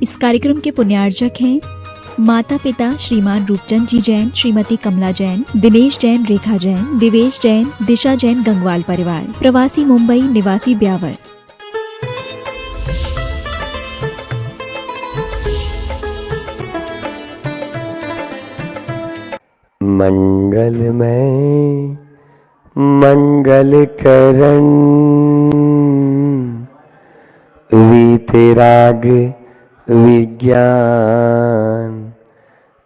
इस कार्यक्रम के पुण्यार्जक हैं माता पिता श्रीमान रूपचंद जी जैन, श्रीमती कमला जैन, दिनेश जैन, रेखा जैन, दिवेश जैन, दिशा जैन, गंगवाल परिवार, प्रवासी मुंबई, निवासी ब्यावर। मंगलमय मंगलकरण वीतराग विज्ञान,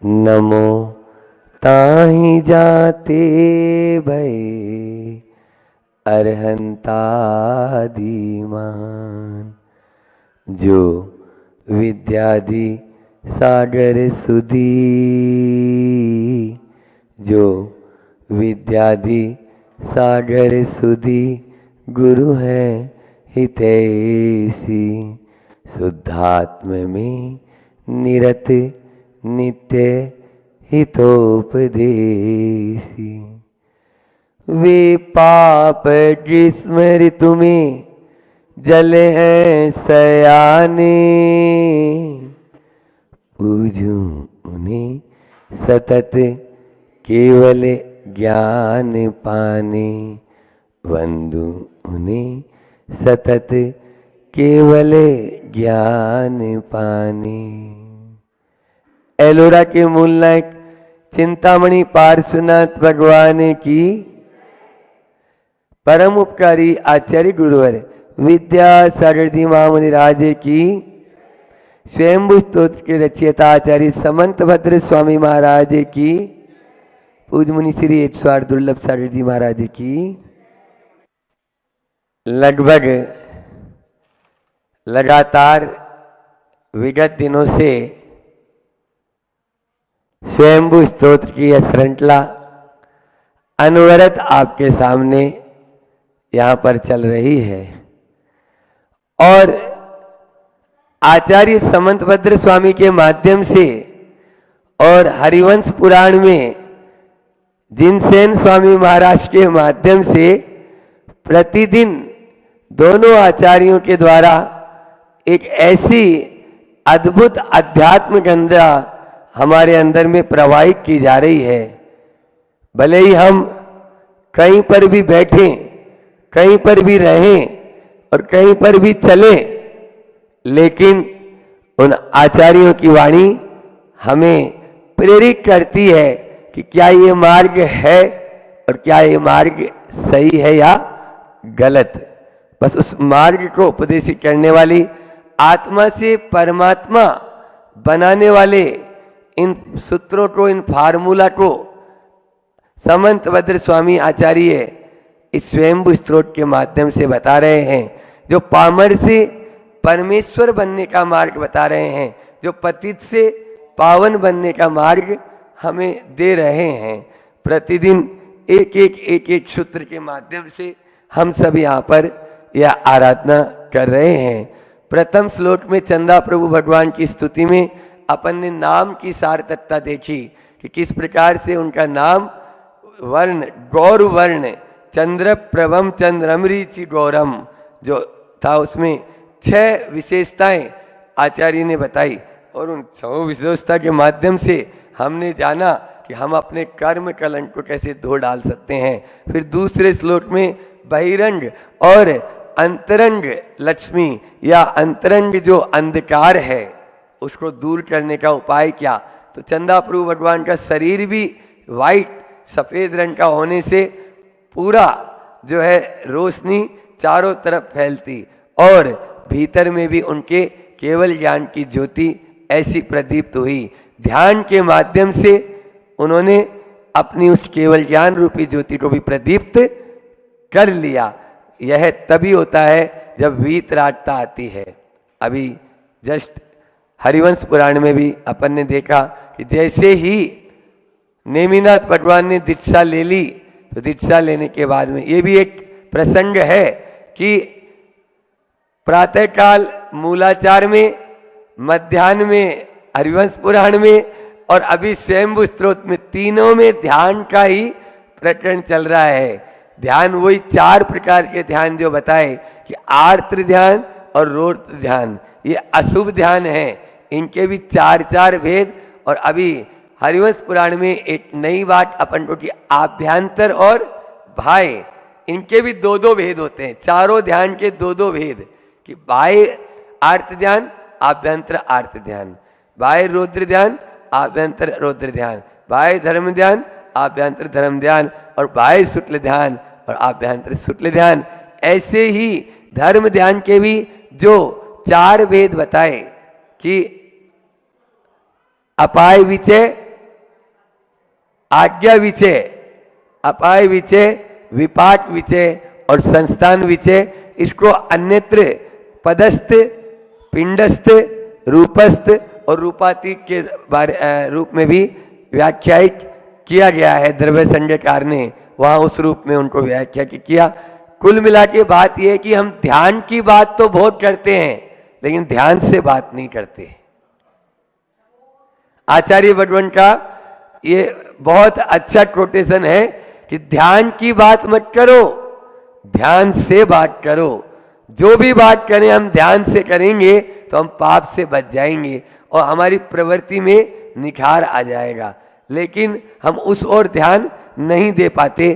नमो ताहि जाते भय अरहंतादिमान। जो विद्यादि सागर सुधी, जो विद्यादि सागर सुधी, गुरु है हितैषी। शुद्धात्म में निरत नित्य हितोपदेशी। वे पाप ग्रीष्म ऋतु में जल हैं सयाने, पूजूं उन्हें सतत केवल ज्ञान पाने। वंदू उन्हें सतत केवल ज्ञान पाने। एलोरा के मूल नायक चिंतामणि पार्श्वनाथ भगवान की, परम उपकारी आचार्य गुरुवर विद्यासागर जी महामुनि राज की, स्वयंभू स्तोत्र के रचयिता आचार्य समंतभद्र स्वामी महाराज की, पूज्य मुनि श्री 108 दुर्लभ सागर जी महाराज की। लगभग लगातार विगत दिनों से स्वयंभू स्तोत्र की यह श्रृंखला अनवरत आपके सामने यहाँ पर चल रही है। और आचार्य समंतभद्र स्वामी के माध्यम से और हरिवंश पुराण में जिनसेन स्वामी महाराज के माध्यम से प्रतिदिन दोनों आचार्यों के द्वारा एक ऐसी अद्भुत अध्यात्म गंगा हमारे अंदर में प्रवाहित की जा रही है। भले ही हम कहीं पर भी बैठें, कहीं पर भी रहें और कहीं पर भी चलें, लेकिन उन आचार्यों की वाणी हमें प्रेरित करती है कि क्या ये मार्ग है और क्या ये मार्ग सही है या गलत। बस उस मार्ग को उपदेशित करने वाली, आत्मा से परमात्मा बनाने वाले इन सूत्रों को, इन फार्मूला को समंतभद्र स्वामी आचार्य इस स्वयंभू स्तोत्र के माध्यम से बता रहे हैं। जो पामर से परमेश्वर बनने का मार्ग बता रहे हैं, जो पतित से पावन बनने का मार्ग हमें दे रहे हैं। प्रतिदिन एक एक सूत्र के माध्यम से हम सब यहाँ पर यह आराधना कर रहे हैं। प्रथम श्लोक में चंदा प्रभु भगवान की स्तुति में अपन ने नाम की सार्थकता देखी कि किस प्रकार से उनका नाम वर्ण गौर वर्ण चंद्र प्रभम चंद्रमरीचि गौरम जो था, उसमें 6 विशेषताएं आचार्य ने बताई। और उन 6 विशेषता के माध्यम से हमने जाना कि हम अपने कर्म कलंक को कैसे धो डाल सकते हैं। फिर दूसरे श्लोक में बहिरंग और अंतरंग लक्ष्मी या अंतरंग जो अंधकार है उसको दूर करने का उपाय क्या। तो चंदा प्रभु भगवान का शरीर भी वाइट सफेद रंग का होने से पूरा जो है रोशनी चारों तरफ फैलती और भीतर में भी उनके केवल ज्ञान की ज्योति ऐसी प्रदीप्त हुई। ध्यान के माध्यम से उन्होंने अपनी उस केवल ज्ञान रूपी ज्योति को भी प्रदीप्त कर लिया। यह तभी होता है जब वीतरागता आती है। अभी जस्ट हरिवंश पुराण में भी अपन ने देखा कि जैसे ही नेमिनाथ भगवान ने दीक्षा ले ली, तो दीक्षा लेने के बाद में ये भी एक प्रसंग है कि प्रातःकाल मूलाचार में, मध्याह्न में हरिवंश पुराण में और अभी स्वयंभू स्तोत्र में, तीनों में ध्यान का ही प्रकरण चल रहा है। ध्यान वही 4 प्रकार के ध्यान जो बताए कि आर्द्र ध्यान और रौद्र ध्यान, ये अशुभ ध्यान है। इनके भी चार चार भेद। और अभी हरिवंश पुराण में एक नई बात अपन को कि आभ्यंतर और बाह्य, इनके भी दो दो भेद होते हैं। चारों ध्यान के दो दो भेद, कि बाह्य आर्त ध्यान, आभ्यंतर आर्त ध्यान, बाह्य रौद्र ध्यान, आभ्यंतर रौद्र ध्यान, बाह्य धर्म ध्यान, आभ्यंतर धर्म ध्यान, और बाह्य शुक्ल ध्यान और आभ्यंतर शुक्ल ध्यान। ऐसे ही धर्म ध्यान के भी जो चार भेद बताए कि अपाय विचय, आज्ञा विचय, अपाय विचय, विपाक विचय और संस्थान विचय, इसको अन्यत्र पदस्थ, पिंडस्थ, रूपस्थ और रूपातीत के रूप में भी व्याख्यायित किया गया है। द्रव्य संज्ञाकार ने वहां उस रूप में उनको व्याख्या किया। कुल मिला के बात यह है कि हम ध्यान की बात तो बहुत करते हैं, लेकिन ध्यान से बात नहीं करते। आचार्य भगवान का ये बहुत अच्छा कोटेशन है कि ध्यान की बात मत करो, ध्यान से बात करो। जो भी बात करें हम ध्यान से करेंगे तो हम पाप से बच जाएंगे और हमारी प्रवृत्ति में निखार आ जाएगा। लेकिन हम उस ओर ध्यान नहीं दे पाते।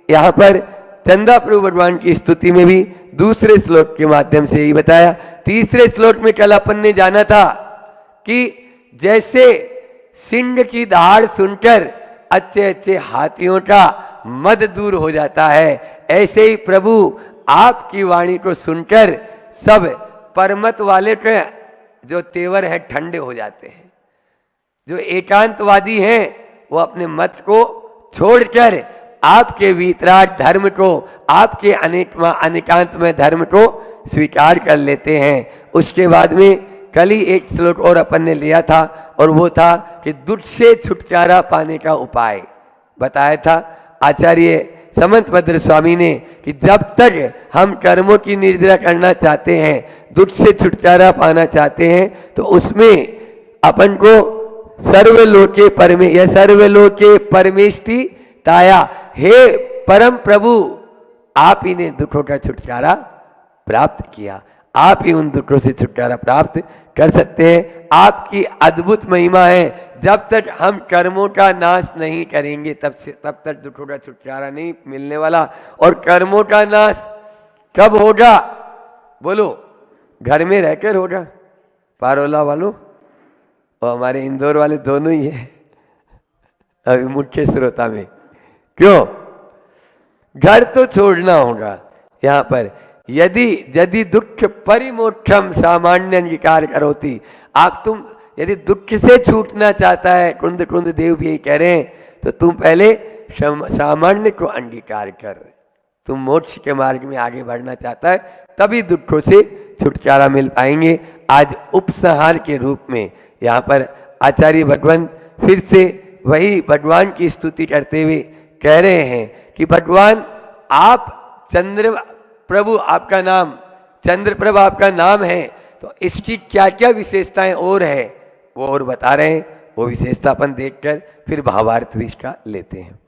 यहाँ पर चंदा प्रभु भगवान की स्तुति में भी दूसरे श्लोक के माध्यम से ही बताया। तीसरे श्लोक में कल अपन ने जाना था कि जैसे सिंह की दहाड़ सुनकर अच्छे अच्छे हाथियों का मद दूर हो जाता है, ऐसे ही प्रभु आपकी वाणी को सुनकर सब परमत वाले के जो तेवर है ठंडे हो जाते हैं। जो एकांतवादी हैं वो अपने मत को छोड़कर आपके वितराग धर्म को, आपके अनेकांत में धर्म को स्वीकार कर लेते हैं। उसके बाद में कल ही एक श्लोक और अपन ने लिया था और वो था कि दुष्ट से छुटकारा पाने का उपाय बताया था आचार्य समंत भद्र स्वामी ने कि जब तक हम कर्मों की निर्जरा करना चाहते हैं, दुष्ट से छुटकारा पाना चाहते हैं, तो उसमें अपन को सर्वलोके परमे या सर्वलोके परमेष्टि ताया, हे परम प्रभु आप ही ने दुखों का छुटकारा प्राप्त किया, आप ही उन दुखों से छुटकारा प्राप्त कर सकते हैं। आपकी अद्भुत महिमा है। जब तक हम कर्मों का नाश नहीं करेंगे तब तक दुखों का छुटकारा नहीं मिलने वाला। और कर्मों का नाश कब होगा बोलो? घर में रहकर होगा। पारोला वालों और हमारे इंदौर वाले दोनों ही है अभी मुख्य श्रोता में। क्यों? घर तो छोड़ना होगा। यहाँ पर यदि दुख परिमोक्षम सामान्य अंगीकार करोती, आप तुम यदि दुख से छूटना चाहता है, कुंद कुंद देव भी यही कह रहे हैं, तो तुम पहले सामान्य को अंगीकार कर। तुम मोक्ष के मार्ग में आगे बढ़ना चाहता है तभी दुखों से छुटकारा मिल पाएंगे। आज उपसंहार के रूप में यहाँ पर आचार्य भगवान फिर से वही भगवान की स्तुति करते हुए कह रहे हैं कि भगवान आप चंद्र प्रभु आपका नाम, चंद्र प्रभु आपका नाम है, तो इसकी क्या क्या विशेषताएं और है वो और बता रहे हैं। वो विशेषता अपन देखकर फिर भावार्थ भी इसका लेते हैं।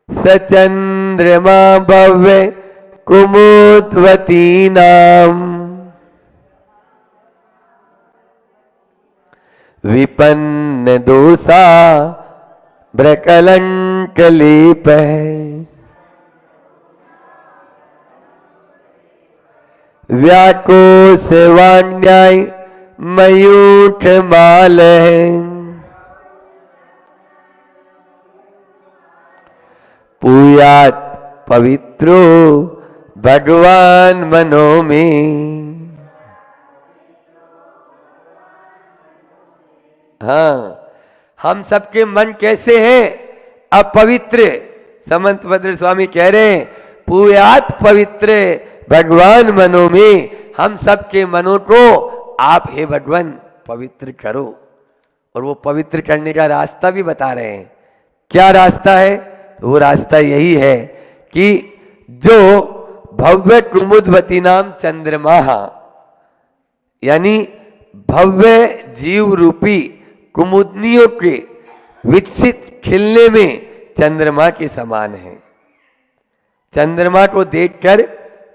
सचंद्रमा भव्य कुमुदवती नाम विपन्न दोषा ब्रकलंक लेप व्याकोश वाण्याय मयूख माल पूयात पवित्रो भगवान मनो में। हाँ, हम सबके मन कैसे हैं? अपवित्र। समंत भद्र स्वामी कह रहे हैं पूयात पवित्र भगवान मनो में, हम सबके मनों को आप हे भगवान पवित्र करो। और वो पवित्र करने का रास्ता भी बता रहे हैं। क्या रास्ता है? तो वो रास्ता यही है कि जो भव्य कुमुदवती नाम चंद्रमा, यानी भव्य जीव रूपी कुमुदनियों के विकसित खिलने में चंद्रमा के समान है। चंद्रमा को देखकर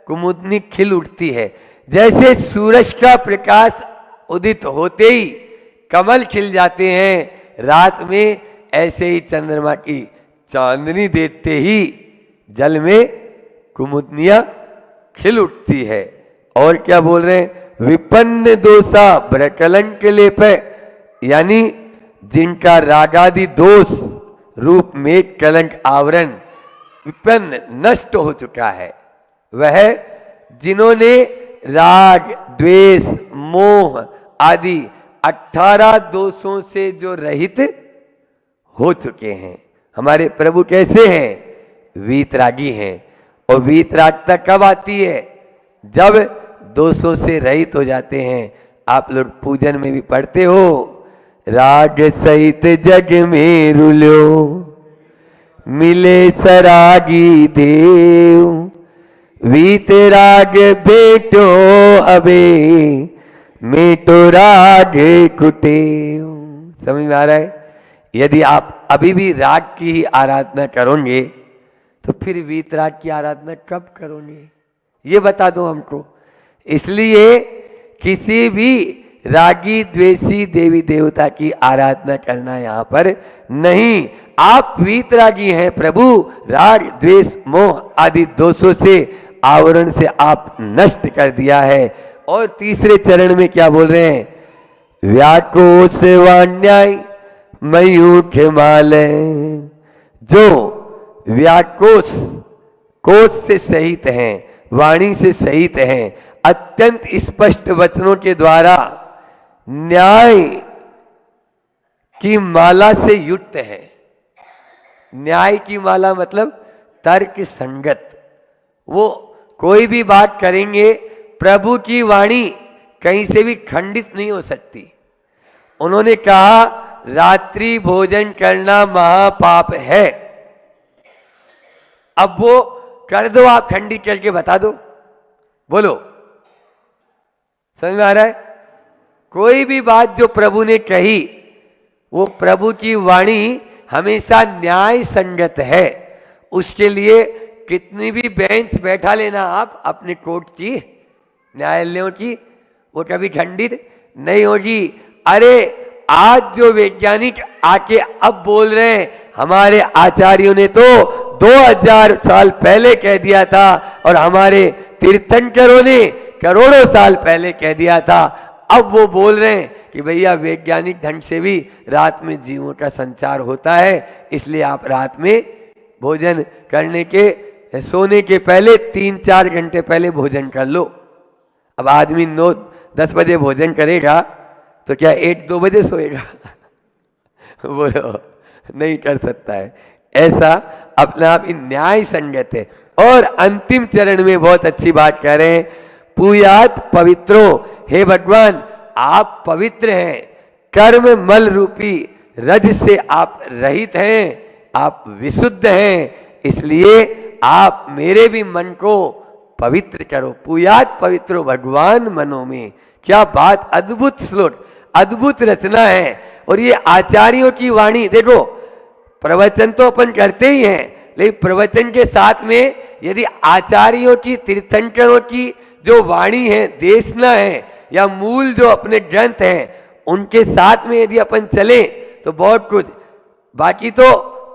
कुमुदनी खिल उठती है। जैसे सूरज का प्रकाश उदित होते ही कमल खिल जाते हैं, रात में ऐसे ही चंद्रमा की चांदनी देखते ही जल में कुमुदनियां खिल उठती है। और क्या बोल रहे हैं, विपन्न दोषा ब्रकलंक लेप, यानी जिनका रागादि दोष रूप में कलंक आवरण विपन्न नष्ट हो चुका है, वह जिन्होंने राग द्वेष मोह आदि 18 दोषों से जो रहित हो चुके हैं। हमारे प्रभु कैसे हैं, वीतरागी हैं। और वीतरागता कब आती है, जब दोषों से रहित हो जाते हैं। आप लोग पूजन में भी पढ़ते हो, राग सहित जग में रुलो मिले सरागी देव, वीतराग बेटो अबे मेटो राग कुटेव। समझ में आ रहा है? यदि आप अभी भी राग की ही आराधना करोगे तो फिर वीतराग की आराधना कब करोगे, ये बता दो हमको। इसलिए किसी भी रागी द्वेषी देवी देवता की आराधना करना यहाँ पर नहीं। आप वीतरागी हैं, प्रभु राग द्वेष मोह आदि दोषों से आवरण से आप नष्ट कर दिया है। और तीसरे चरण में क्या बोल रहे हैं, व्याकोश वाण्याय मयूख माल, जो व्याकोश कोश से सहित हैं, वाणी से सहित हैं, अत्यंत स्पष्ट वचनों के द्वारा न्याय की माला से युक्त है। न्याय की माला मतलब तर्क संगत, वो कोई भी बात करेंगे, प्रभु की वाणी कहीं से भी खंडित नहीं हो सकती। उन्होंने कहा रात्रि भोजन करना महापाप है, अब वो कर दो, आप खंडित करके बता दो, बोलो। समझ में आ रहा है? कोई भी बात जो प्रभु ने कही, वो प्रभु की वाणी हमेशा न्याय संगत है। उसके लिए कितनी भी बेंच बैठा लेना आप अपने कोर्ट की, न्यायालयों की, वो कभी खंडित नहीं होगी। अरे आज जो वैज्ञानिक आके अब बोल रहे हैं, हमारे आचार्यों ने तो 2000 साल पहले कह दिया था, और हमारे तीर्थंकरों ने करोड़ों साल पहले कह दिया था। अब वो बोल रहे हैं कि भैया वैज्ञानिक ढंग से भी रात में जीवों का संचार होता है, इसलिए आप रात में भोजन करने के, सोने के पहले 3-4 घंटे पहले भोजन कर लो। अब आदमी 9-10 बजे भोजन करेगा तो क्या 1-2 बजे सोएगा? बोलो, नहीं कर सकता है। ऐसा अपना आप न्याय संगत है। और अंतिम चरण में बहुत अच्छी बात कह रहे हैं, पूयात पवित्रो, हे भगवान आप पवित्र हैं, कर्म मल रूपी रज से आप रहित हैं, आप विशुद्ध हैं, इसलिए आप मेरे भी मन को पवित्र करो। पूयात पवित्रो भगवान मनो में। क्या बात, अद्भुत श्लोक, अद्भुत रचना है। और ये आचार्यों की वाणी, देखो प्रवचन तो अपन करते ही हैं, लेकिन प्रवचन के साथ में यदि आचार्यों की, तीर्थंकरों की जो वाणी है, देशना है, या मूल जो अपने ग्रंथ हैं, उनके साथ में यदि अपन चलें तो बहुत कुछ। बाकी तो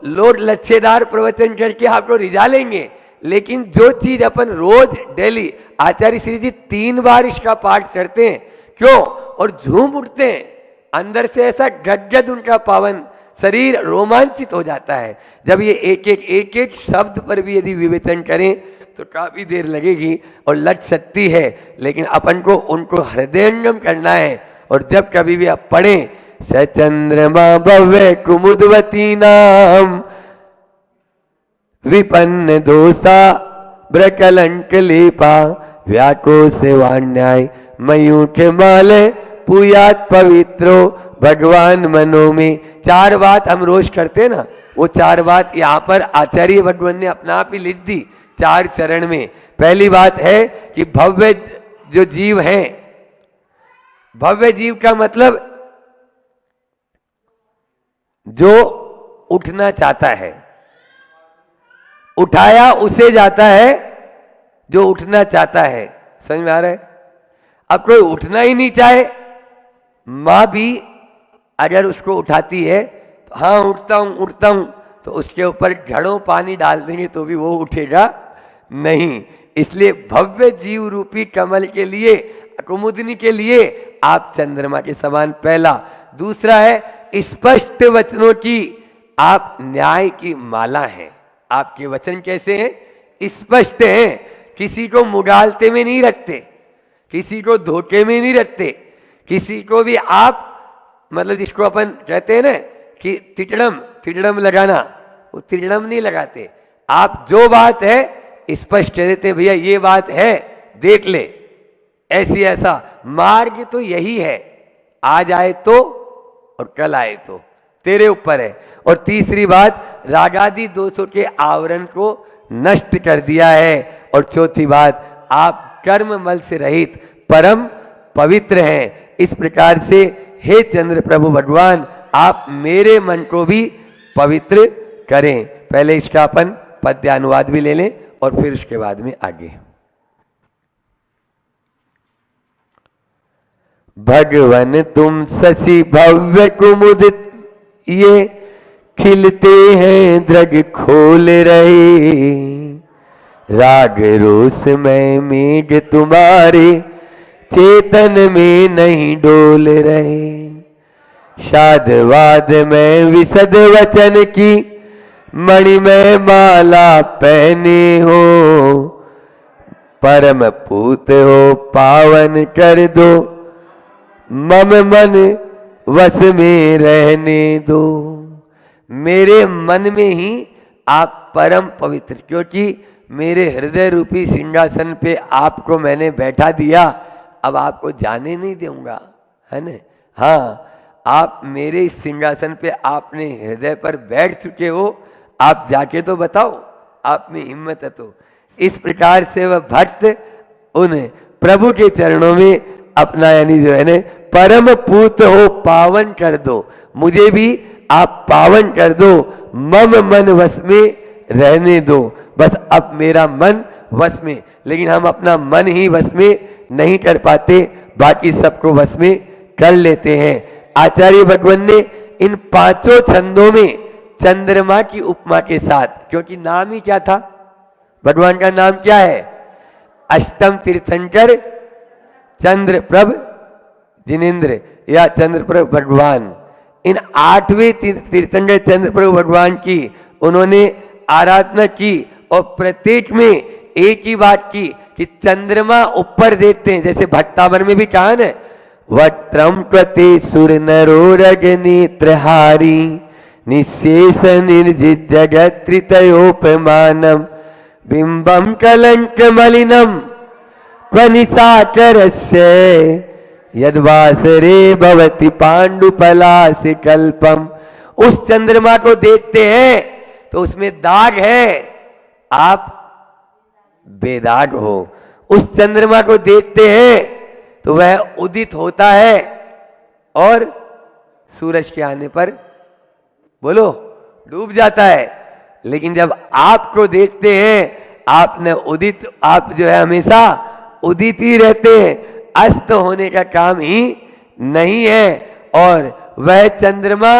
लोग लच्छेदार प्रवचन करके आपको रिझा लेंगे, लेकिन जो चीज अपन रोज डेली, आचार्य श्री जी 3 बार इसका पाठ करते हैं, क्यों? और झूम उठते हैं अंदर से, ऐसा गदगद उनका पावन शरीर रोमांचित हो जाता है। जब ये एक एक शब्द पर भी यदि विवेचन करें तो काफी देर लगेगी और लग सकती है, लेकिन अपन को उनको हृदयंगम करना है। और जब कभी भी आप पढ़ें, स चंद्रमा भव्य कुमुदवती नाम विपन्न दोषा ब्रकलंक लेपा, व्याको से वाण्याय मयूख माल, पूयात पवित्रो भगवान मनो में। 4 बात हम रोज करते हैं ना, वो 4 बात यहाँ पर आचार्य भगवान ने अपना आप ही लिख दी 4 चरण में। पहली बात है कि भव्य जो जीव हैं, भव्य जीव का मतलब जो उठना चाहता है, उठाया उसे जाता है जो उठना चाहता है। समझ में आ रहा है? अब कोई उठना ही नहीं चाहे माँ भी अगर उसको उठाती है तो हाँ उठता हूँ, तो उसके ऊपर घड़ों पानी डाल देंगे तो भी वो उठेगा नहीं। इसलिए भव्य जीव रूपी कमल के लिए, कुमुदनी के लिए आप चंद्रमा के समान, पहला। दूसरा है स्पष्ट वचनों की आप न्याय की माला हैं। आपके वचन कैसे हैं? स्पष्ट हैं, किसी को मुगालते में नहीं रखते, किसी को धोखे में नहीं रखते, किसी को भी आप मतलब जिसको अपन कहते हैं ना कि तिकड़म लगाना, वो तिकड़म नहीं लगाते। आप जो बात है स्पष्ट कह देते, भैया ये बात है देख ले, ऐसी ऐसा मार्ग तो यही है, आज आए तो और कल आए तो तेरे ऊपर है। और तीसरी बात, रागादि दोषों के आवरण को नष्ट कर दिया है। और चौथी बात, आप कर्म मल से रहित परम पवित्र हैं। इस प्रकार से हे चंद्र प्रभु भगवान, आप मेरे मन को भी पवित्र करें। पहले इसका अपन पद्यानुवाद भी ले लें और फिर उसके बाद में आगे। भगवन तुम शशि भव्य कुमुदित ये खिलते हैं द्रग खोल रहे, राग रोष में मेघ तुम्हारे चेतन में नहीं डोल रहे, शादवाद में विशद वचन की मणि में माला पहने हो, परम पूत हो पावन कर दो, मम मन वश में रहने दो। मेरे मन में ही आप परम पवित्र, क्योंकि मेरे हृदय रूपी सिंहासन पे आपको मैंने बैठा दिया, अब आपको जाने नहीं दूंगा, है ना। हाँ, आप मेरे इस सिंहासन पे आपने हृदय पर बैठ चुके हो, आप जाके तो बताओ, आप में हिम्मत है तो। इस प्रकार से वह भक्त उन प्रभु के चरणों में अपना यानी जो है ना, परम पूत हो पावन कर दो, मुझे भी आप पावन कर दो, मम मन वश में रहने दो। बस अब मेरा मन वश में, लेकिन हम अपना मन ही वश में नहीं कर पाते, बाकी सबको वश में कर लेते हैं। आचार्य भगवान ने इन पांचों छंदों में चंद्रमा की उपमा के साथ, क्योंकि नाम ही क्या था, भगवान का नाम क्या है, अष्टम तीर्थंकर चंद्रप्रभ जिनेन्द्र या चंद्रप्रभ भगवान। इन 8वें तीर्थंकर चंद्रप्रभु भगवान की उन्होंने आराधना की, और प्रत्येक में एक ही बात की कि चंद्रमा ऊपर देखते हैं, जैसे भट्टावर में भी कहा है, वट्रम प्रति सुर नरो रग नेत्रहारी निशेष निर्जित जगत त्रितयोपमानम बिंबम कलंक मलिनम क्वनिशाचरस्य यद्वासरे भवति पांडुपलास कल्पम। उस चंद्रमा को देखते हैं तो उसमें दाग है, आप बेदाग हो। उस चंद्रमा को देखते हैं तो वह उदित होता है और सूरज के आने पर बोलो डूब जाता है। लेकिन जब आपको देखते हैं, आपने उदित, आप जो है हमेशा उदित ही रहते हैं, अस्त होने का काम ही नहीं है। और वह चंद्रमा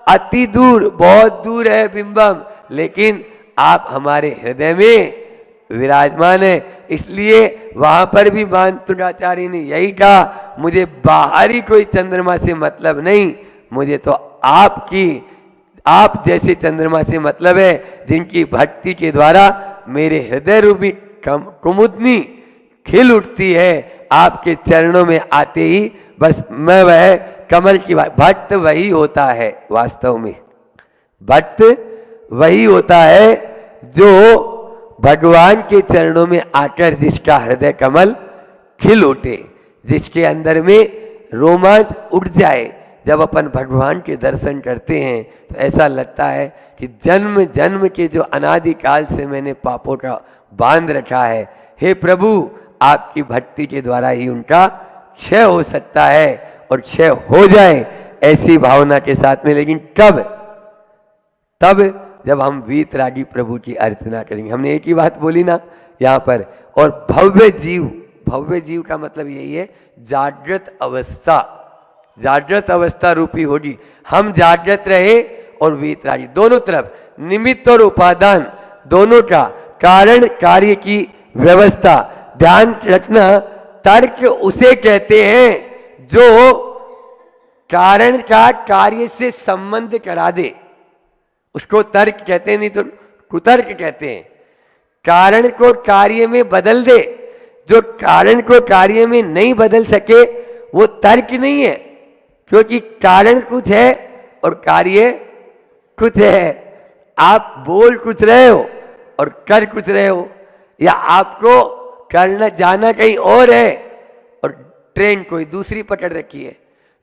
अति दूर, बहुत दूर है बिंबम, लेकिन आप हमारे हृदय में विराजमान है। इसलिए वहां पर भी मानतुंडाचार्य ने यही कहा, मुझे बाहरी कोई चंद्रमा से मतलब नहीं, मुझे तो आपकी, आप जैसे चंद्रमा से मतलब है, जिनकी भक्ति के द्वारा मेरे हृदय रूपी कुमुदनी खिल उठती है। आपके चरणों में आते ही बस मैं वह कमल की भक्त वही होता है। वास्तव में भक्त वही होता है जो भगवान के चरणों में आकर जिसका हृदय कमल खिल उठे, जिसके अंदर में रोमांच उठ जाए। जब अपन भगवान के दर्शन करते हैं तो ऐसा लगता है कि जन्म जन्म के जो अनादिकाल से मैंने पापों का बांध रखा है, हे प्रभु आपकी भक्ति के द्वारा ही उनका क्षय हो सकता है, और क्षय हो जाए ऐसी भावना के साथ में। लेकिन कब? तब जब हम वीतरागी प्रभु की अर्चना करेंगे। हमने एक ही बात बोली ना यहाँ पर। और भव्य जीव, भव्य जीव का मतलब यही है जागृत अवस्था जागृत अवस्था रूपी होगी। हम जागृत रहे और वीतरागी, दोनों तरफ निमित्त और उपादान दोनों का कारण कार्य की व्यवस्था ध्यान रखना। तर्क उसे कहते हैं जो कारण का कार्य से संबंध करा दे, उसको तर्क कहते हैं, नहीं तो कुतर्क कहते हैं। कारण को कार्य में बदल दे, जो कारण को कार्य में नहीं बदल सके वो तर्क नहीं है, क्योंकि कारण कुछ है और कार्य कुछ है। आप बोल कुछ रहे हो और कर कुछ रहे हो, या आपको करना जाना कहीं और है और ट्रेन कोई दूसरी पकड़ रखी है,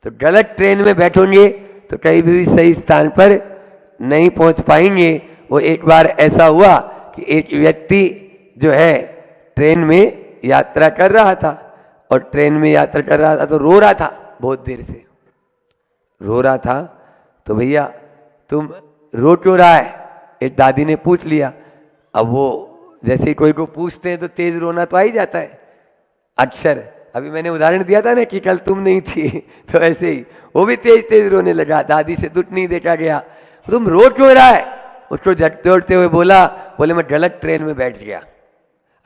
तो गलत ट्रेन में बैठोगे तो कहीं भी सही स्थान पर नहीं पहुंच पाएंगे। वो एक बार ऐसा हुआ कि एक व्यक्ति जो है ट्रेन में यात्रा कर रहा था, और ट्रेन में यात्रा कर रहा था तो रो रहा था, बहुत देर से रो रहा था। तो भैया तुम रो क्यों रहा है, एक दादी ने पूछ लिया। अब वो जैसे कोई को पूछते हैं तो तेज रोना तो आ ही जाता है अक्सर। अभी मैंने उदाहरण दिया था ना कि कल तुम नहीं थी, तो ऐसे ही वो भी तेज तेज रोने लगा। दादी से दुख नहीं देखा गया, तुम रो क्यों रहा है। उसको झटते उठते हुए बोले मैं गलत ट्रेन में बैठ गया।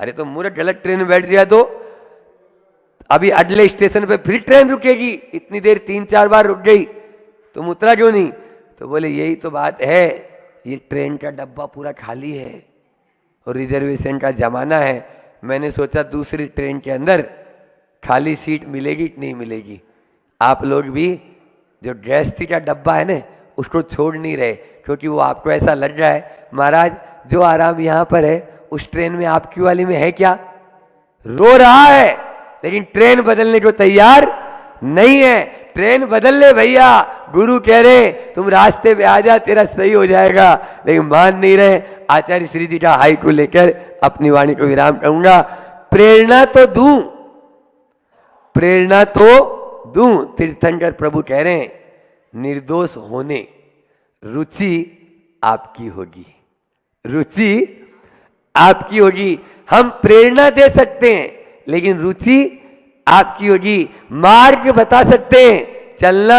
अरे तो मूर्ख, गलत ट्रेन में बैठ गया तो अभी अगले स्टेशन पे फिर ट्रेन रुकेगी, इतनी देर 3-4 बार रुक गई, तुम उतरा क्यों नहीं। तो बोले यही तो बात है, ये ट्रेन का डब्बा पूरा खाली है और रिजर्वेशन का जमाना है। मैंने सोचा दूसरी ट्रेन के अंदर खाली सीट मिलेगी कि नहीं मिलेगी। आप लोग भी जो गृहस्थी का डब्बा है ना उसको छोड़ नहीं रहे, क्योंकि वो आपको ऐसा लग रहा है महाराज जो आराम यहाँ पर है उस ट्रेन में आपकी वाली में है क्या। रो रहा है लेकिन ट्रेन बदलने को तैयार नहीं है। ट्रेन बदल ले भैया, गुरु कह रहे तुम रास्ते पे आ जा, तेरा सही हो जाएगा, लेकिन मान नहीं रहे। आचार्य श्री जी का हाई को लेकर अपनी वाणी को विराम करूंगा। प्रेरणा तो दूं, प्रेरणा तो दूं। तीर्थंकर प्रभु कह रहे हैं निर्दोष होने रुचि आपकी होगी, रुचि आपकी होगी। हम प्रेरणा दे सकते हैं लेकिन रुचि आपकी होगी। मार्ग बता सकते हैं, चलना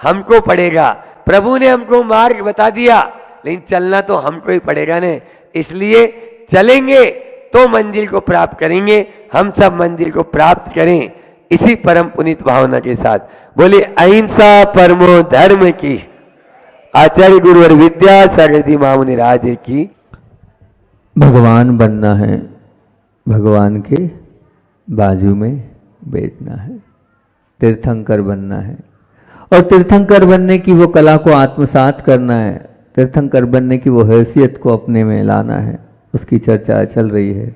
हमको पड़ेगा। प्रभु ने हमको मार्ग बता दिया लेकिन चलना तो हमको ही पड़ेगा ने। इसलिए चलेंगे तो मंजिल को प्राप्त करेंगे। हम सब मंजिल को प्राप्त करें इसी परम पुनीत भावना के साथ। बोले अहिंसा परमो धर्म की। आचार्य गुरुवर विद्यासागर जी महामुनि राज की। भगवान बनना है, भगवान के बाजू में बैठना है, तीर्थंकर बनना है, और तीर्थंकर बनने की वो कला को आत्मसात करना है, तीर्थंकर बनने की वो हैसियत को अपने में लाना है। उसकी चर्चा चल रही है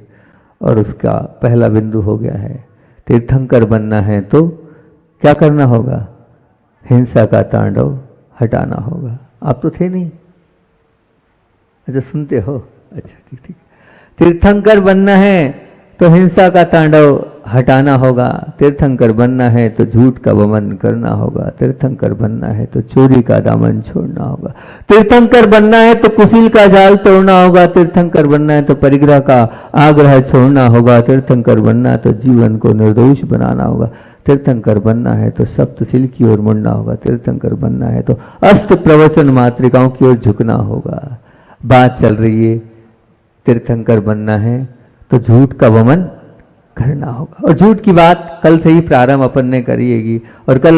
और उसका पहला बिंदु हो गया है। तीर्थंकर बनना है तो क्या करना होगा, हिंसा का तांडव हटाना होगा। आप तो थे नहीं, अच्छा सुनते हो, अच्छा ठीक ठीक। तीर्थंकर बनना है तो हिंसा का तांडव हटाना होगा। तीर्थंकर बनना है तो झूठ का वमन करना होगा। तीर्थंकर बनना है तो चोरी का दामन छोड़ना होगा। तीर्थंकर बनना है तो कुशील का जाल तोड़ना होगा। तीर्थंकर बनना है तो परिग्रह का आग्रह छोड़ना होगा। तीर्थंकर बनना है तो जीवन को निर्दोष बनाना होगा। तीर्थंकर बनना है तो सप्तशिल की ओर मुड़ना होगा। तीर्थंकर बनना है तो अष्ट प्रवचन मातृकाओं की ओर झुकना होगा। बात चल रही है, तीर्थंकर बनना है तो झूठ का वमन करना होगा। और झूठ की बात कल से ही प्रारंभ अपन ने करिएगी, और कल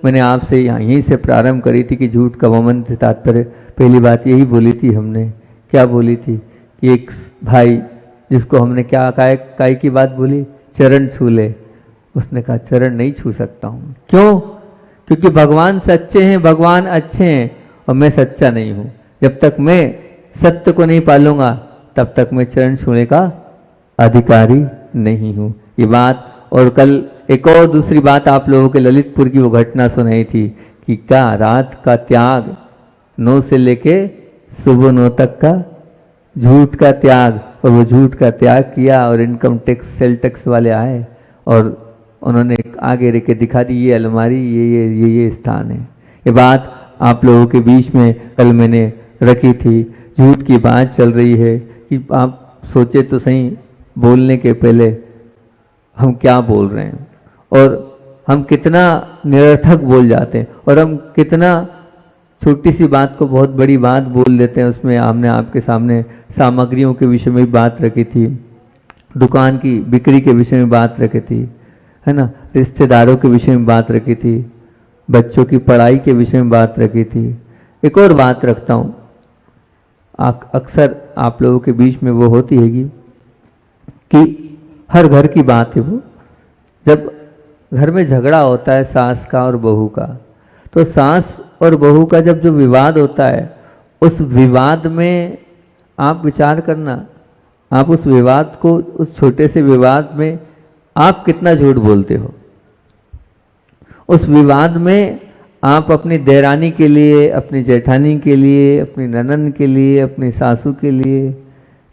मैंने आपसे यहीं से प्रारंभ करी थी कि झूठ का वमन से तात्पर्य, पहली बात यही बोली थी हमने। क्या बोली थी कि एक भाई जिसको हमने क्या काय की बात बोली, चरण छू ले। उसने कहा चरण नहीं छू सकता हूँ। क्यों? क्योंकि भगवान सच्चे हैं, भगवान अच्छे हैं और मैं सच्चा नहीं हूँ। जब तक मैं सत्य को नहीं पालूंगा तब तक मैं चरण छूने का अधिकारी नहीं हूँ। ये बात, और कल एक और दूसरी बात आप लोगों के ललितपुर की वो घटना सुनाई थी कि क्या रात का त्याग 9 से लेके सुबह 9 तक का झूठ का त्याग, और वो झूठ का त्याग किया और इनकम टैक्स सेल टैक्स वाले आए और उन्होंने आगे रख के दिखा दी ये अलमारी, ये स्थान है। ये बात आप लोगों के बीच में कल मैंने रखी थी। झूठ की बात चल रही है कि आप सोचे तो सही बोलने के पहले हम क्या बोल रहे हैं। और हम कितना निरर्थक बोल जाते हैं और हम कितना छोटी सी बात को बहुत बड़ी बात बोल देते हैं। उसमें हमने आपके सामने सामग्रियों के विषय में भी बात रखी थी, दुकान की बिक्री के विषय में बात रखी थी, है ना, रिश्तेदारों के विषय में बात रखी थी, बच्चों की पढ़ाई के विषय में बात रखी थी। एक और बात रखता हूँ, अक्सर आप लोगों के बीच में वो होती हैगी कि हर घर की बात है वो, जब घर में झगड़ा होता है सास का और बहू का, तो सास और बहू का जब जो विवाद होता है, उस विवाद में आप विचार करना, आप उस विवाद को, उस छोटे से विवाद में आप कितना झूठ बोलते हो। उस विवाद में आप अपनी देरानी के लिए, अपनी जेठानी के लिए, अपनी ननद के लिए, अपनी सासू के लिए,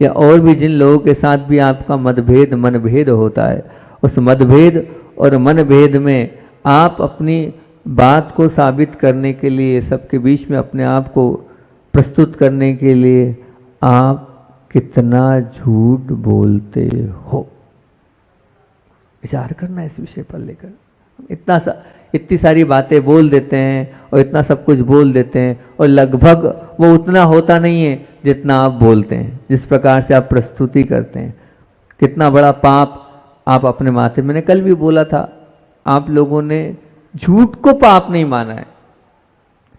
या और भी जिन लोगों के साथ भी आपका मतभेद मनभेद होता है, उस मतभेद और मनभेद में आप अपनी बात को साबित करने के लिए, सबके बीच में अपने आप को प्रस्तुत करने के लिए आप कितना झूठ बोलते हो। विचार करना इस विषय पर लेकर। इतनी सारी बातें बोल देते हैं और इतना सब कुछ बोल देते हैं और लगभग वो उतना होता नहीं है जितना आप बोलते हैं, जिस प्रकार से आप प्रस्तुति करते हैं। कितना बड़ा पाप आप अपने माथे, मैंने कल भी बोला था, आप लोगों ने झूठ को पाप नहीं माना है।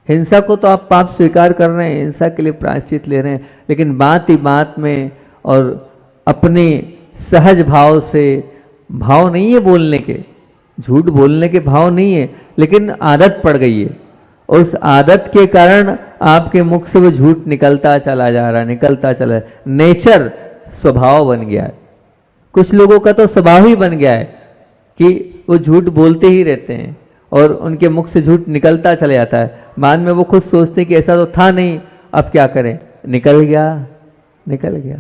हिंसा को तो आप पाप स्वीकार कर रहे हैं, हिंसा के लिए प्रायश्चित ले रहे हैं, लेकिन बात ही बात में और अपने सहज भाव से, भाव नहीं है बोलने के, झूठ बोलने के भाव नहीं है, लेकिन आदत पड़ गई है। उस आदत के कारण आपके मुख से वो झूठ निकलता चला जा रहा है, निकलता चला है। नेचर, स्वभाव बन गया है। कुछ लोगों का तो स्वभाव ही बन गया है कि वो झूठ बोलते ही रहते हैं और उनके मुख से झूठ निकलता चला जाता है। बाद में वो खुद सोचते हैं कि ऐसा तो था नहीं, अब क्या करें, निकल गया, निकल गया।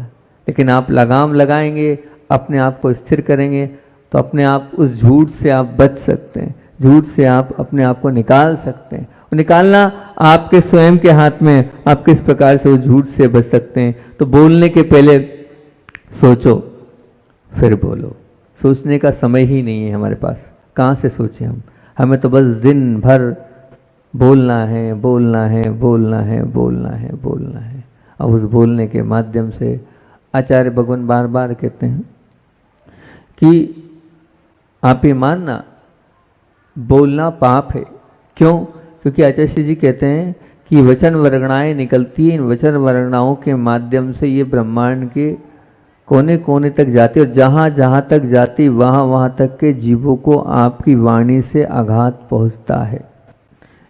लेकिन आप लगाम लगाएंगे, अपने आप को स्थिर करेंगे, तो अपने आप उस झूठ से आप बच सकते हैं, झूठ से आप अपने आप को निकाल सकते हैं। और निकालना आपके स्वयं के हाथ में, आप किस प्रकार से उस झूठ से बच सकते हैं। तो बोलने के पहले सोचो फिर बोलो। सोचने का समय ही नहीं है हमारे पास, कहाँ से सोचें हम। हमें तो बस दिन भर बोलना है, बोलना है, बोलना है, बोलना है, बोलना है। अब उस बोलने के माध्यम से आचार्य भगवान बार बार कहते हैं कि आप ये मानना, बोलना पाप है। क्यों? क्योंकि आचार्य जी कहते हैं कि वचन वर्गणाएं निकलती हैं, इन वचन वर्गणाओं के माध्यम से ये ब्रह्मांड के कोने कोने तक जाती है और जहाँ जहाँ तक जाती वहाँ वहाँ तक के जीवों को आपकी वाणी से आघात पहुँचता है।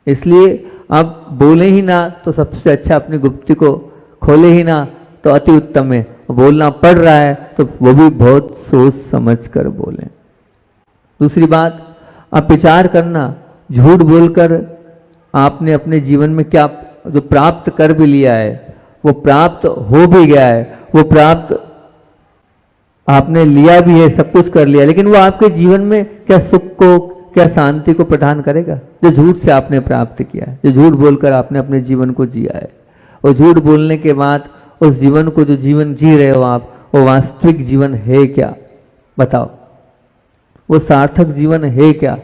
इसलिए आप बोले ही ना तो सबसे अच्छा, अपनी गुप्ती को खोले ही ना तो अति उत्तम है। बोलना पड़ रहा है तो वो भी बहुत सोच समझ कर बोलें। दूसरी बात, आप विचार करना, झूठ बोलकर आपने अपने जीवन में क्या जो प्राप्त कर भी लिया है, वो प्राप्त हो भी गया है, वो प्राप्त आपने लिया भी है, सब कुछ कर लिया, लेकिन वो आपके जीवन में क्या सुख को, क्या शांति को प्रदान करेगा? जो झूठ से आपने प्राप्त किया है, जो झूठ बोलकर आपने अपने जीवन को जिया है, और झूठ बोलने के बाद उस जीवन को, जो जीवन जी रहे हो आप, वो वास्तविक जीवन है क्या? बताओ, वो सार्थक जीवन है क्या?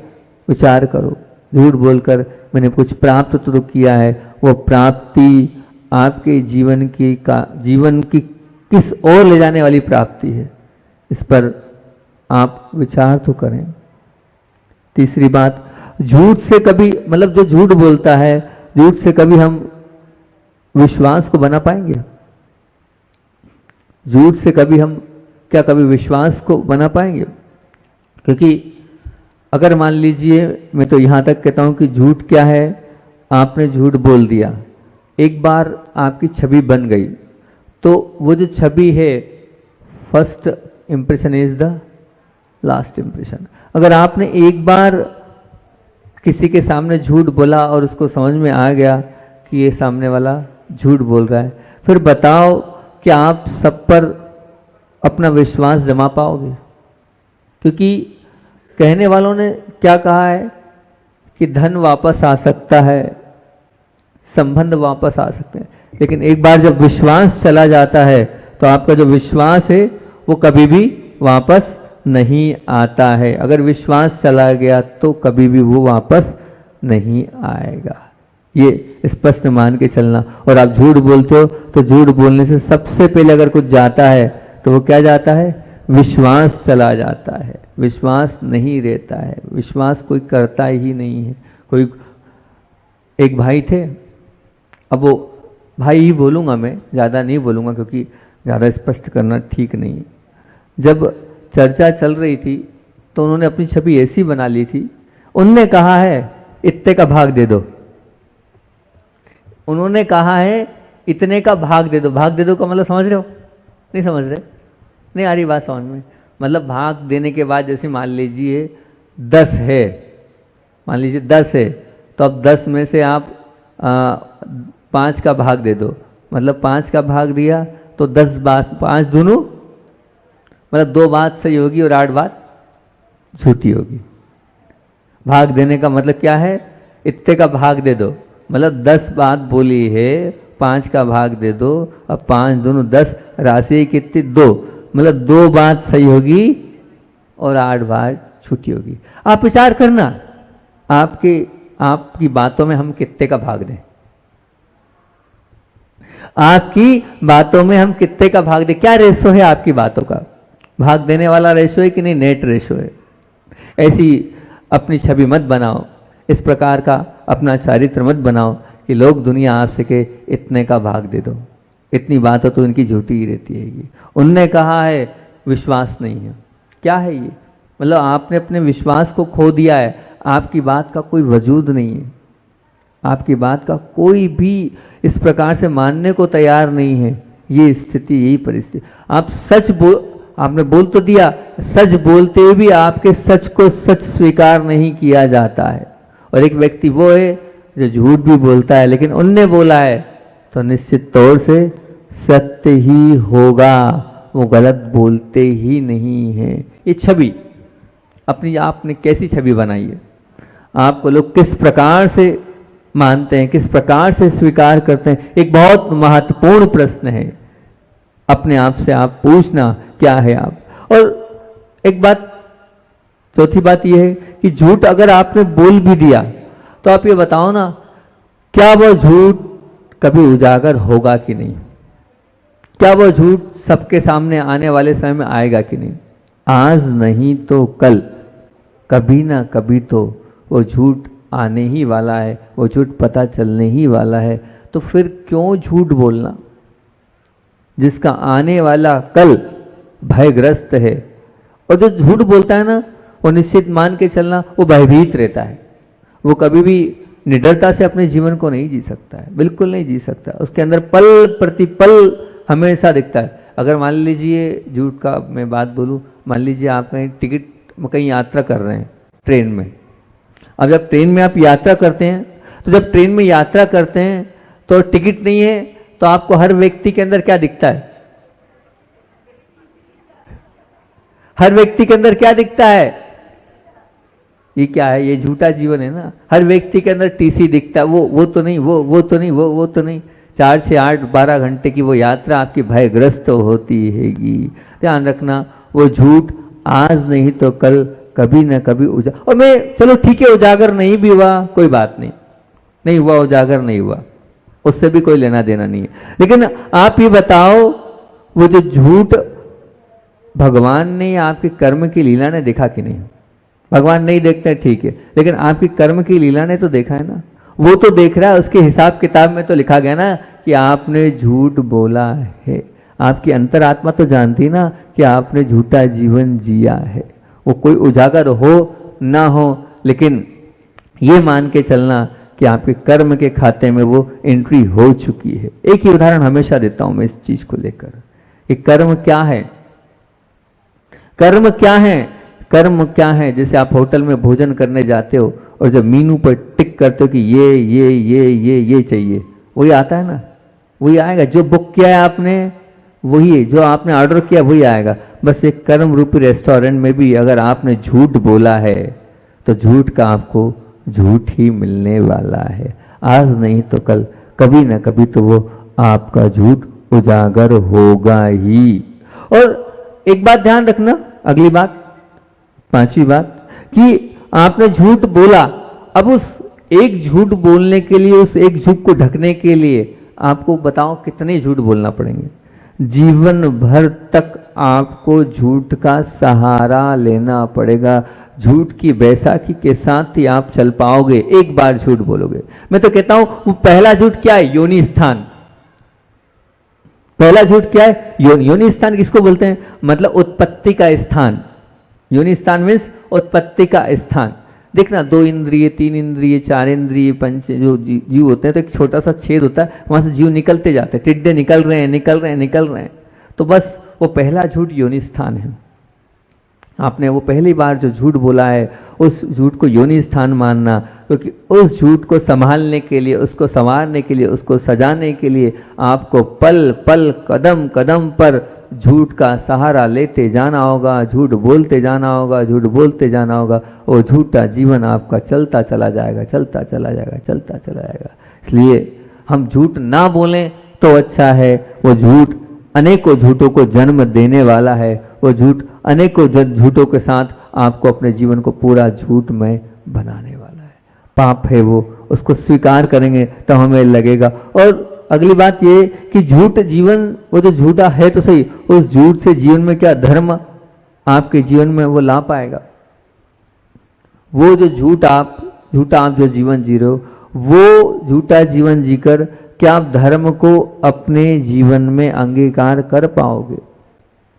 विचार करो। झूठ बोलकर मैंने कुछ प्राप्त तो किया है, वो प्राप्ति आपके जीवन की किस ओर ले जाने वाली प्राप्ति है, इस पर आप विचार तो करें। तीसरी बात, झूठ से कभी, मतलब जो झूठ बोलता है, झूठ से कभी हम विश्वास को बना पाएंगे? झूठ से कभी हम क्या कभी विश्वास को बना पाएंगे? क्योंकि अगर मान लीजिए, मैं तो यहाँ तक कहता हूँ कि झूठ क्या है, आपने झूठ बोल दिया, एक बार आपकी छवि बन गई, तो वो जो छवि है, first impression is the last impression. अगर आपने एक बार किसी के सामने झूठ बोला और उसको समझ में आ गया कि ये सामने वाला झूठ बोल रहा है, फिर बताओ कि आप सब पर अपना विश्वास जमा पाओगे? क्योंकि कहने वालों ने क्या कहा है कि धन वापस आ सकता है, संबंध वापस आ सकते हैं, लेकिन एक बार जब विश्वास चला जाता है तो आपका जो विश्वास है वो कभी भी वापस नहीं आता है। अगर विश्वास चला गया तो कभी भी वो वापस नहीं आएगा, ये स्पष्ट मान के चलना। और आप झूठ बोलते हो तो झूठ बोलने से सबसे पहले अगर कुछ जाता है तो वो क्या जाता है? विश्वास चला जाता है, विश्वास नहीं रहता है, विश्वास कोई करता ही नहीं है। कोई एक भाई थे, अब वो भाई ही बोलूँगा मैं, ज़्यादा नहीं बोलूँगा क्योंकि ज़्यादा स्पष्ट करना ठीक नहीं है। जब चर्चा चल रही थी तो उन्होंने अपनी छवि ऐसी बना ली थी, उनने कहा है इतने का भाग दे दो, उन्होंने कहा है इतने का भाग दे दो। भाग दे दो का मतलब समझ रहे हो? नहीं समझ रहे? नहीं आ रही बात समझ में? मतलब भाग देने के बाद जैसे मान लीजिए 10 है, मान लीजिए 10 है, तो अब 10 में से आप 5 का भाग दे दो, मतलब 5 का भाग दिया तो 10 बात 5 दोनों, मतलब 2 बात सही होगी और 8 बात झूठी होगी। भाग देने का मतलब क्या है? इतने का भाग दे दो, मतलब 10 बात बोली है, 5 का भाग दे दो, अब 5 दोनों 10, राशि कितनी? 2, मतलब 2 बात सही होगी और 8 बात छूटी होगी। आप विचार करना, आपकी बातों में हम कितने का भाग दें? आपकी बातों में हम कितने का भाग दें? क्या रेशो है आपकी बातों का? भाग देने वाला रेशो है कि नहीं नेट रेशो है? ऐसी अपनी छवि मत बनाओ, इस प्रकार का अपना चारित्र मत बनाओ कि लोग दुनिया आपसे के इतने का भाग दे दो। इतनी बातों तो इनकी झूठी ही रहती है। उनने कहा है विश्वास नहीं है। क्या है ये? मतलब आपने अपने विश्वास को खो दिया है, आपकी बात का कोई वजूद नहीं है, आपकी बात का कोई भी इस प्रकार से मानने को तैयार नहीं है। ये स्थिति, यही परिस्थिति। आप आपने बोल तो दिया, सच बोलते हुए भी आपके सच को सच स्वीकार नहीं किया जाता है। और एक व्यक्ति वो है जो झूठ भी बोलता है, लेकिन उनने बोला है तो निश्चित तौर से सत्य ही होगा, वो गलत बोलते ही नहीं है। ये छवि अपनी आपने कैसी छवि बनाई है? आपको लोग किस प्रकार से मानते हैं, किस प्रकार से स्वीकार करते हैं? एक बहुत महत्वपूर्ण प्रश्न है, अपने आप से आप पूछना क्या है आप। और एक बात, चौथी बात यह है कि झूठ अगर आपने बोल भी दिया तो आप ये बताओ ना, क्या वो झूठ कभी उजागर होगा कि नहीं? क्या वो झूठ सबके सामने आने वाले समय में आएगा कि नहीं? आज नहीं तो कल, कभी ना कभी तो वो झूठ आने ही वाला है, वो झूठ पता चलने ही वाला है। तो फिर क्यों झूठ बोलना? जिसका आने वाला कल भयग्रस्त है। और जो झूठ बोलता है ना, वो निश्चित मान के चलना वो भयभीत रहता है, वो कभी भी निडरता से अपने जीवन को नहीं जी सकता है, बिल्कुल नहीं जी सकता। उसके अंदर पल प्रतिपल हमेशा दिखता है। अगर मान लीजिए, झूठ का मैं बात बोलूँ, मान लीजिए आप कहीं यात्रा कर रहे हैं ट्रेन में। अब जब ट्रेन में आप यात्रा करते हैं, तो जब ट्रेन में यात्रा करते हैं तो टिकट नहीं है, तो आपको हर व्यक्ति के अंदर क्या दिखता है? हर व्यक्ति के अंदर क्या दिखता है? ये क्या है? ये झूठा जीवन है ना। हर व्यक्ति के अंदर टीसी दिखता है, वो तो नहीं, वो तो नहीं, वो तो नहीं। 4 से 8 12 घंटे की वो यात्रा आपकी भयग्रस्त होती हैगी। ध्यान रखना, वो झूठ आज नहीं तो कल कभी ना कभी और मैं, चलो ठीक है, उजागर नहीं भी हुआ कोई बात नहीं, नहीं हुआ उजागर नहीं हुआ, उससे भी कोई लेना देना नहीं है। लेकिन आप ये बताओ, वो जो झूठ भगवान ने आपके कर्म की लीला ने देखा कि नहीं? भगवान नहीं देखते, ठीक है, लेकिन आपकी कर्म की लीला ने तो देखा है ना। वो तो देख रहा है, उसके हिसाब किताब में तो लिखा गया ना कि आपने झूठ बोला है। आपकी अंतरात्मा तो जानती ना कि आपने झूठा जीवन जिया है। वो कोई उजागर हो ना हो, लेकिन ये मान के चलना कि आपके कर्म के खाते में वो एंट्री हो चुकी है। एक ही उदाहरण हमेशा देता हूं मैं इस चीज को लेकर कि कर्म क्या है। कर्म क्या है? कर्म क्या है? जैसे आप होटल में भोजन करने जाते हो और जब मीनू पर टिक करते हो कि ये चाहिए, वही आता है ना, वही आएगा। जो बुक किया है आपने वही है, जो आपने ऑर्डर किया वही आएगा। बस एक कर्म रूपी रेस्टोरेंट में भी अगर आपने झूठ बोला है तो झूठ का आपको झूठ ही मिलने वाला है। आज नहीं तो कल, कभी ना कभी तो वो आपका झूठ उजागर होगा ही। और एक बात ध्यान रखना, अगली बात, पांचवी बात कि आपने झूठ बोला, अब उस एक झूठ बोलने के लिए, उस एक झूठ को ढकने के लिए आपको बताओ कितने झूठ बोलना पड़ेंगे। जीवन भर तक आपको झूठ का सहारा लेना पड़ेगा। झूठ की बैसाखी के साथ ही आप चल पाओगे, एक बार झूठ बोलोगे। मैं तो कहता हूं वो पहला झूठ क्या है? योनि स्थान। पहला झूठ क्या है? योनि स्थान किसको बोलते हैं? मतलब उत्पत्ति का स्थान। योनि स्थान मीन्स उत्पत्ति का स्थान। देखना, 2 इंद्रिय, 3 इंद्रिय, 4 इंद्रिय, पंच जो जीव होते हैं, तो एक छोटा सा छेद होता है, वहां से जीव निकलते जाते हैं, टिड्डे निकल रहे हैं, निकल रहे हैं, निकल रहे हैं। तो बस वो पहला झूठ योनि स्थान है। आपने वो पहली बार जो झूठ बोला है, उस झूठ को योनि स्थान मानना, क्योंकि उस झूठ को संभालने के लिए, उसको संवारने के लिए, उसको सजाने के लिए आपको पल पल, कदम कदम पर झूठ का सहारा लेते जाना होगा, झूठ बोलते जाना होगा, झूठ बोलते जाना होगा। वो झूठा जीवन आपका चलता चला जाएगा, चलता चला जाएगा, चलता चला जाएगा। इसलिए हम झूठ ना बोलें तो अच्छा है। वो झूठ अनेकों झूठों को जन्म देने वाला है। वो झूठ अनेकों झूठों के साथ आपको अपने जीवन को पूरा झूठमय बनाने वाला है। पाप है वो, उसको स्वीकार करेंगे तो हमें लगेगा। और अगली बात ये कि झूठ जीवन, वो जो झूठा है तो सही, उस झूठ से जीवन में क्या धर्म आपके जीवन में वो ला पाएगा? वो जो झूठा आप जो जीवन जी रहे हो, वो झूठा जीवन जीकर क्या आप धर्म को अपने जीवन में अंगीकार कर पाओगे?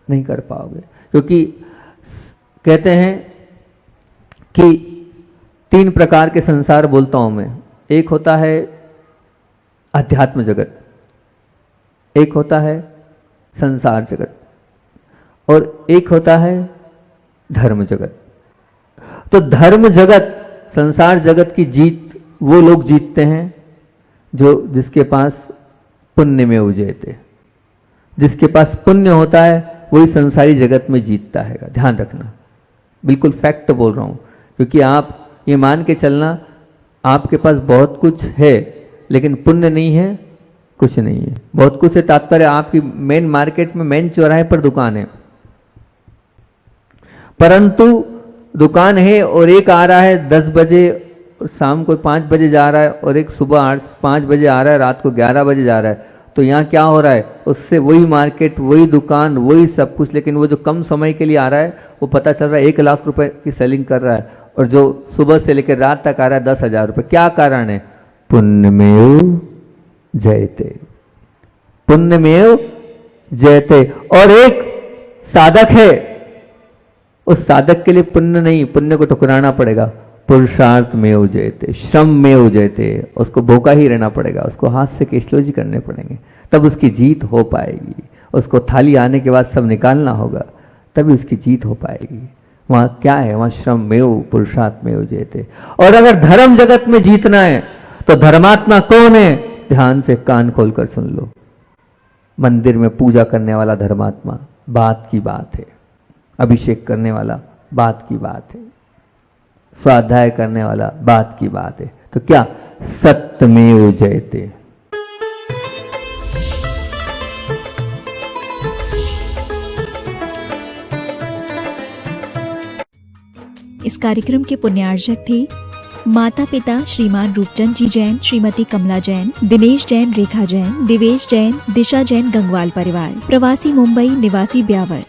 नहीं कर पाओगे। क्योंकि कहते हैं कि 3 प्रकार के संसार बोलता हूं मैं। एक होता है अध्यात्म जगत, एक होता है संसार जगत, और एक होता है धर्म जगत। तो धर्म जगत, संसार जगत की जीत वो लोग जीतते हैं जो जिसके पास पुण्य में उजयते। जिसके पास पुण्य होता है वही संसारी जगत में जीतता है। ध्यान रखना, बिल्कुल फैक्ट बोल रहा हूं। क्योंकि आप ये मान के चलना, आपके पास बहुत कुछ है लेकिन पुण्य नहीं है, कुछ नहीं है। बहुत कुछ से तात्पर्य आपकी मेन मार्केट में मेन चौराहे पर दुकान है, परंतु दुकान है और एक आ रहा है 10 बजे और शाम को 5 बजे जा रहा है, और एक सुबह 5 बजे आ रहा है, रात को 11 बजे जा रहा है। तो यहाँ क्या हो रहा है? उससे वही मार्केट, वही दुकान, वही सब कुछ, लेकिन वो जो कम समय के लिए आ रहा है वो पता चल रहा है 1 लाख रुपए की सेलिंग कर रहा है, और जो सुबह से लेकर रात तक आ रहा है 10,000 रुपए। क्या कारण है? पुण्यमेव जयते, पुण्यमेव जयते। और एक साधक है, उस साधक के लिए पुण्य नहीं, पुण्य को ठुकराना पड़ेगा। पुरुषार्थ में उजयते, श्रम में उजयते, उसको भूखा ही रहना पड़ेगा, उसको हाथ से केशलोजी करने पड़ेंगे, तब उसकी जीत हो पाएगी। उसको थाली आने के बाद सब निकालना होगा, तभी उसकी जीत हो पाएगी। वहां क्या है? वहां श्रम में, पुरुषार्थ में उजयते। और अगर धर्म जगत में जीतना है तो धर्मात्मा कौन है? ध्यान से कान खोलकर सुन लो। मंदिर में पूजा करने वाला धर्मात्मा, बात की बात है। अभिषेक करने वाला, बात की बात है। स्वाध्याय करने वाला, बात की बात है। तो क्या? सत्यमेव जयते। इस कार्यक्रम के पुण्यार्चक थे माता पिता श्रीमान रूपचंद जी जैन, श्रीमती कमला जैन, दिनेश जैन, रेखा जैन, दिवेश जैन, दिशा जैन, गंगवाल परिवार, प्रवासी मुंबई, निवासी ब्यावर।